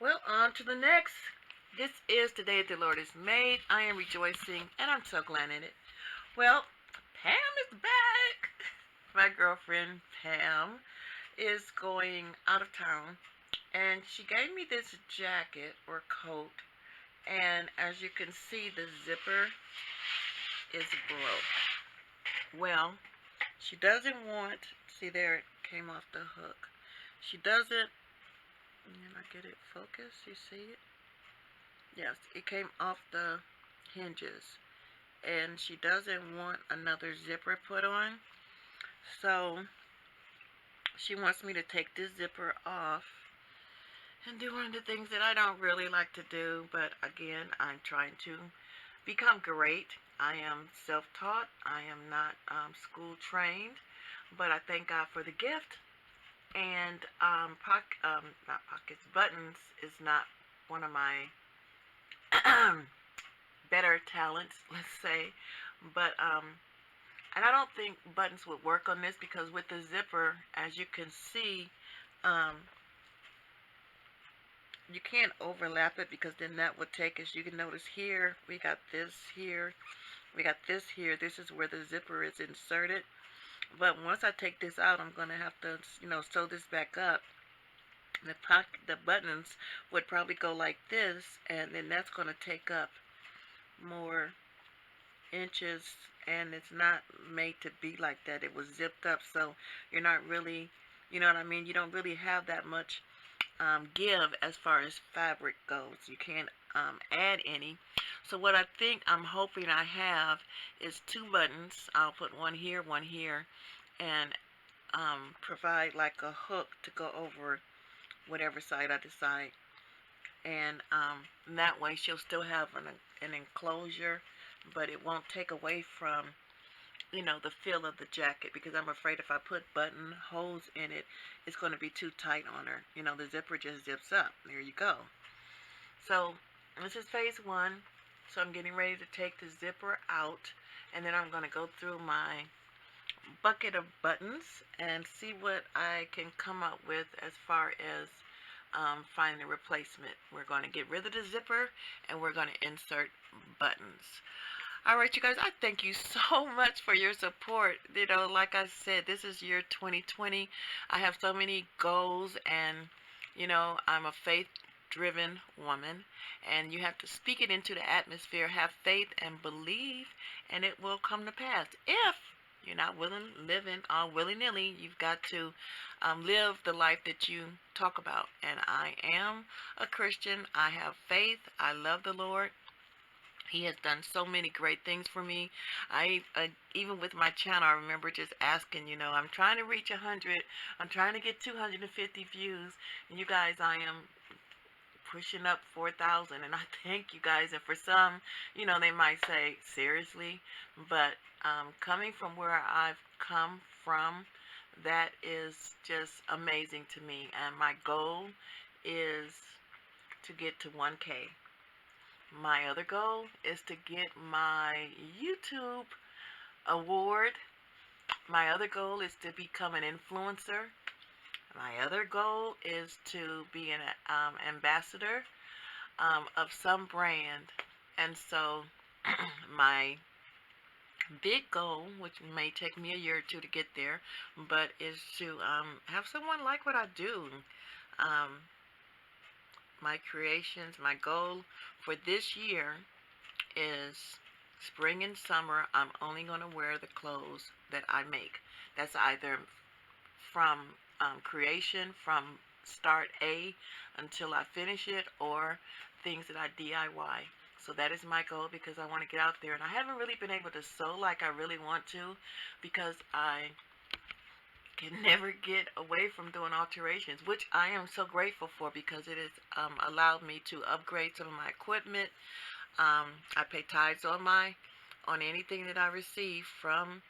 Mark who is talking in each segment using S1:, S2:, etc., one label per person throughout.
S1: Well, on to the next. This is the day the Lord has made. I am rejoicing and I'm so glad in it. Well, Pam is back. My girlfriend Pam is going out of town and she gave me this jacket or coat, and as you can see the zipper is broke. Well, she doesn't want, see there it came off the hook. She doesn't, and I get it focused, you see it? Yes, it came off the hinges. And she doesn't want another zipper put on. So she wants me to take this zipper off and do one of the things that I don't really like to do. But again, I'm trying to become great. I am self-taught. I am not school trained. But I thank God for the gift. And not pockets, buttons is not one of my better talents, let's say. But and I don't think buttons would work on this because with the zipper, as you can see, um, you can't overlap it because then that would take us. You can notice here we got this here, we got this here. This is where the zipper is inserted. But once I take this out, I'm gonna have to, sew this back up. The buttons would probably go like this, and then that's gonna take up more inches, and it's not made to be like that. It was zipped up, so you're not really, you know what I mean, you don't really have that much give as far as fabric goes. You can't add any. So what I'm hoping I have is two buttons. I'll put one here, and provide like a hook to go over whatever side I decide. And that way she'll still have an enclosure, but it won't take away from, the feel of the jacket, because I'm afraid if I put buttonholes in it, it's going to be too tight on her. The zipper just zips up. There you go. So this is phase one. So I'm getting ready to take the zipper out, and then I'm going to go through my bucket of buttons and see what I can come up with as far as finding a replacement. We're going to get rid of the zipper and we're going to insert buttons. All right, you guys, I thank you so much for your support. Like I said, this is year 2020. I have so many goals, and, I'm a faith-driven woman, and you have to speak it into the atmosphere, have faith and believe, and it will come to pass. If you're not living all willy-nilly, you've got to live the life that you talk about. And I am a Christian. I have faith. I love the Lord. He has done so many great things for me. Even with my channel, I remember just asking, I'm trying to reach 100. I'm trying to get 250 views. And you guys, I am pushing up 4,000. And I thank you guys. And for some, they might say, seriously? But coming from where I've come from, that is just amazing to me. And my goal is to get to 1K. My other goal is to get my YouTube award. My other goal is to become an influencer. My other goal is to be an ambassador of some brand. And so my big goal, which may take me a year or two to get there, but is to have someone like what I do. My creations, my goal for this year is spring and summer. I'm only going to wear the clothes that I make. That's either from creation, from start A until I finish it, or things that I DIY. So that is my goal, because I want to get out there. And I haven't really been able to sew like I really want to, because I can never get away from doing alterations, which I am so grateful for, because it has allowed me to upgrade some of my equipment. I pay tithes on anything that I receive from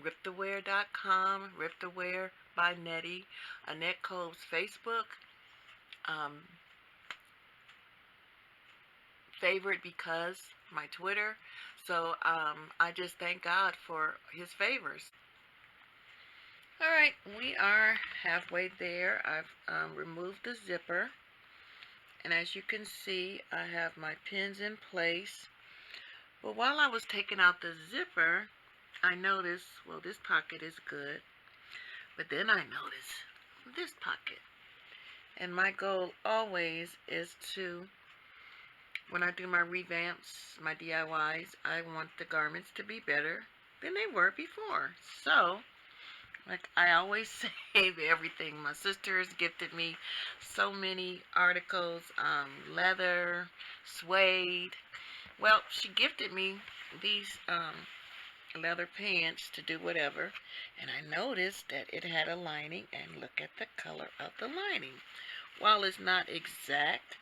S1: ripthewear.com, ripthewear by NETTE, Annette Kolbs Facebook, favorite because my Twitter. So I just thank God for his favors. All right, we are halfway there. I've removed the zipper, And as you can see, I have my pins in place. But while I was taking out the zipper, I noticed, well, this pocket is good. But then I noticed this pocket. And my goal always is to, when I do my revamps, my DIYs, I want the garments to be better than they were before. So, like I always save everything. My sister has gifted me so many articles, leather, suede. Well, she gifted me these leather pants to do whatever, and I noticed that it had a lining, and look at the color of the lining. While it's not exact,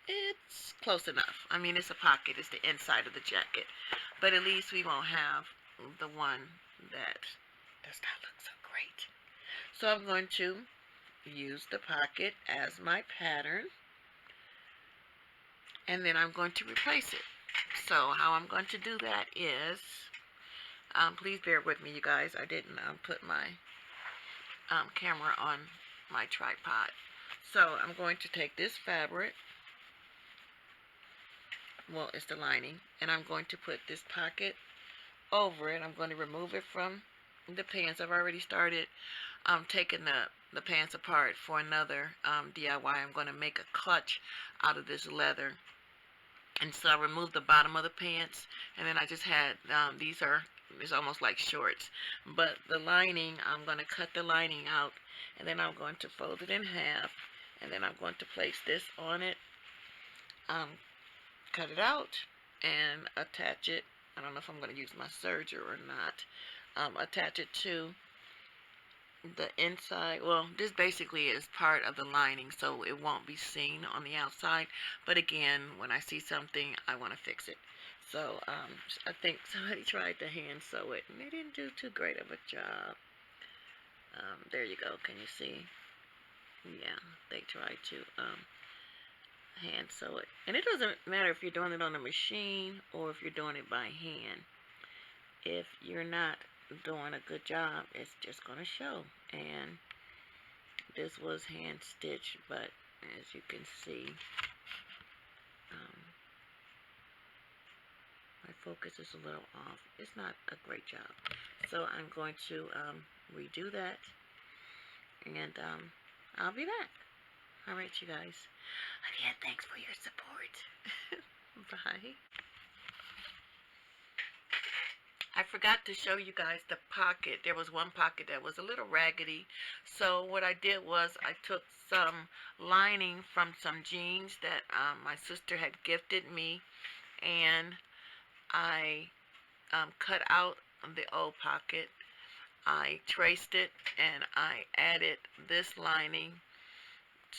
S1: it's close enough. I mean, it's a pocket. It's the inside of the jacket. But at least we won't have the one that does not look so great. So I'm going to use the pocket as my pattern. And then I'm going to replace it. So how I'm going to do that is, please bear with me, you guys. I didn't put my camera on my tripod. So I'm going to take this fabric, well, it's the lining, and I'm going to put this pocket over it. I'm going to remove it from the pants. I've already started taking the pants apart for another DIY. I'm going to make a clutch out of this leather. And so I removed the bottom of the pants, and then I just had, it's almost like shorts. But the lining, I'm going to cut the lining out, and then I'm going to fold it in half, and then I'm going to place this on it, cut it out, and attach it. I don't know if I'm going to use my serger or not. Attach it to the inside. Well, this basically is part of the lining, so it won't be seen on the outside. But again, when I see something, I want to fix it. So I think somebody tried to hand sew it, and they didn't do too great of a job. There you go. Can you see? Yeah, they tried to hand sew it. And it doesn't matter if you're doing it on a machine or if you're doing it by hand. If you're not doing a good job, it's just going to show. And this was hand stitched, but as you can see, my focus is a little off. It's not a great job. So I'm going to redo that, and I'll be back. All right, you guys. Again, thanks for your support. Bye. I forgot to show you guys the pocket. There was one pocket that was a little raggedy. So what I did was I took some lining from some jeans that my sister had gifted me, and I cut out the old pocket. I traced it, and I added this lining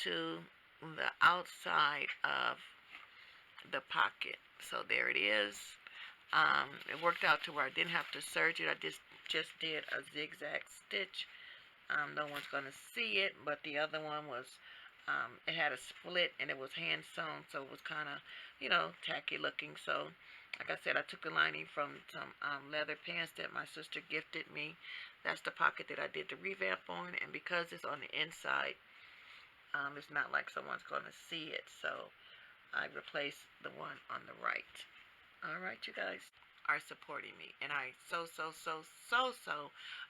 S1: to the outside of the pocket. So there it is. It worked out to where I didn't have to serge it. I just did a zigzag stitch. No one's going to see it, but the other one was, it had a split, and it was hand sewn, so it was kind of, tacky looking. So, like I said, I took the lining from some leather pants that my sister gifted me. That's the pocket that I did the revamp on, and because it's on the inside, it's not like someone's going to see it, so I replaced the one on the right. All right, you guys are supporting me, and I so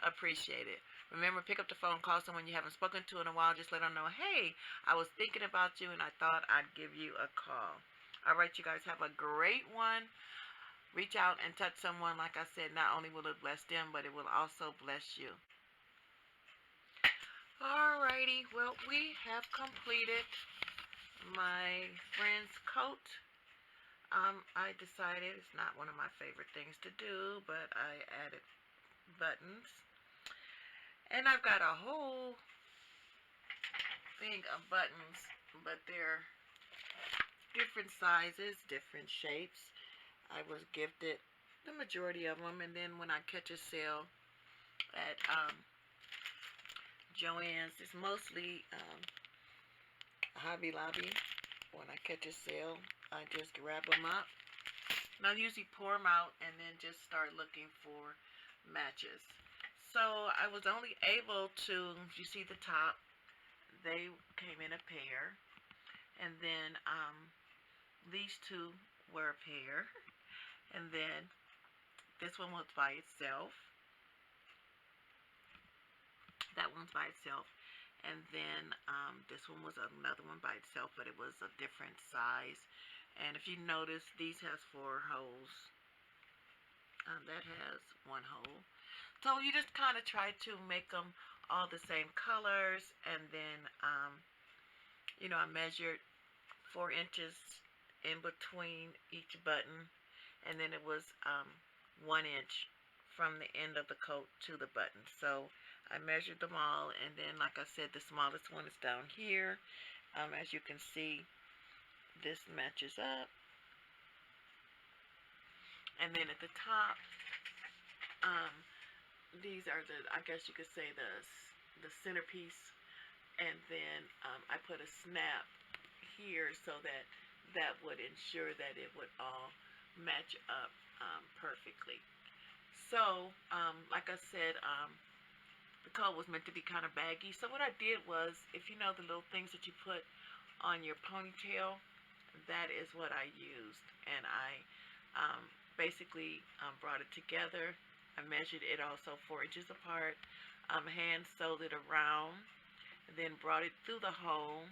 S1: appreciate it. Remember, pick up the phone, call someone you haven't spoken to in a while. Just let them know, hey, I was thinking about you, and I thought I'd give you a call. All right, you guys have a great one. Reach out and touch someone. Like I said, not only will it bless them, but it will also bless you. Alrighty, well, we have completed my friend's coat. I decided it's not one of my favorite things to do, but I added buttons. And I've got a whole thing of buttons, but they're different sizes, different shapes. I was gifted the majority of them, and then when I catch a sale at Joann's, it's mostly Hobby Lobby. When I catch a sale, I just grab them up, and I usually pour them out and then just start looking for matches. So I was only able to, you see the top, they came in a pair. And then these two were a pair. And then this one was by itself. That one's by itself. And then this one was another one by itself, but it was a different size. And if you notice, these has 4 holes. That has 1 hole. So you just kind of try to make them all the same colors. And then, you know, I measured 4 inches in between each button. And then it was 1 inch from the end of the coat to the button. So I measured them all, and then like I said, the smallest one is down here. As you can see, this matches up. And then at the top, these are the, I guess you could say, the centerpiece. And then I put a snap here so that that would ensure that it would all match up perfectly. So, like I said, the coat was meant to be kind of baggy. So what I did was, if you know the little things that you put on your ponytail, that is what I used. And I basically brought it together. I measured it also 4 inches apart. Hand sewed it around, and then brought it through the hole,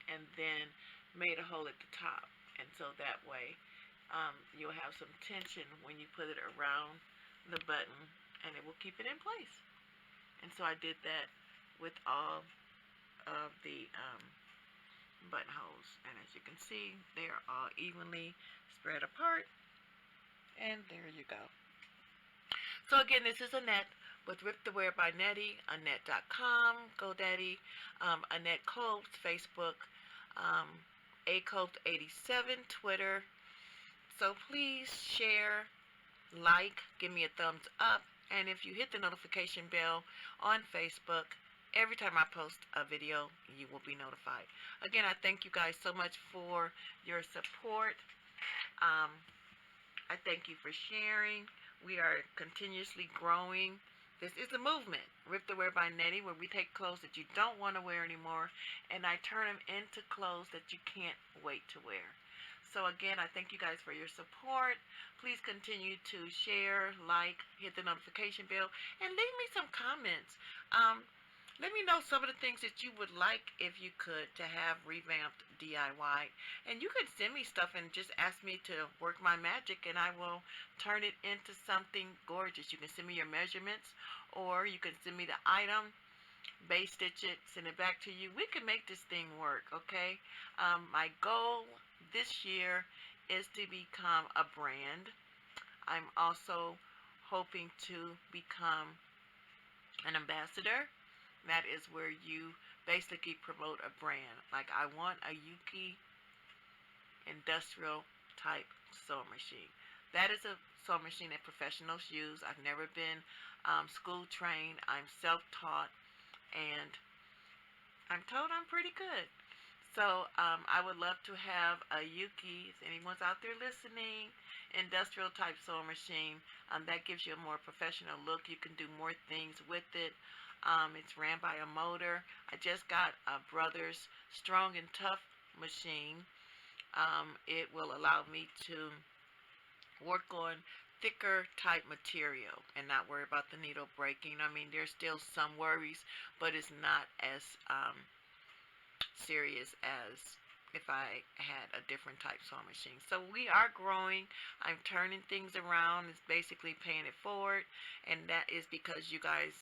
S1: and then made a hole at the top. And so that way you'll have some tension when you put it around the button, and it will keep it in place. And so I did that with all of the buttonholes. And as you can see, they are all evenly spread apart. And there you go. So again, this is Annette with Rip the Wear by Nettie, Annette.com, GoDaddy, Annette Kolbs, Facebook, akolbs87, Twitter. So please share, like, give me a thumbs up, and if you hit the notification bell on Facebook, every time I post a video, you will be notified. Again, I thank you guys so much for your support. I thank you for sharing. We are continuously growing. This is a movement, Rip the Wear by Nettie, where we take clothes that you don't want to wear anymore, and I turn them into clothes that you can't wait to wear. So again, I thank you guys for your support. Please continue to share, like, hit the notification bell, and leave me some comments. Let me know some of the things that you would like, if you could, to have revamped DIY. And you can send me stuff and just ask me to work my magic, and I will turn it into something gorgeous. You can send me your measurements, or you can send me the item, base stitch it, send it back to you. We can make this thing work, okay? My goal this year is to become a brand. I'm also hoping to become an ambassador. That is where you basically promote a brand. Like, I want a Yuki industrial type sewing machine. That is a sewing machine that professionals use. I've never been school trained. I'm self-taught, and I'm told I'm pretty good. So I would love to have a Yuki, if anyone's out there listening, industrial type sewing machine. That gives you a more professional look. You can do more things with it. It's ran by a motor. I just got a Brothers Strong and Tough machine. It will allow me to work on thicker type material and not worry about the needle breaking. I mean, there's still some worries, but it's not as serious as if I had a different type sewing machine. So we are growing. I'm turning things around. It's basically paying it forward, and that is because you guys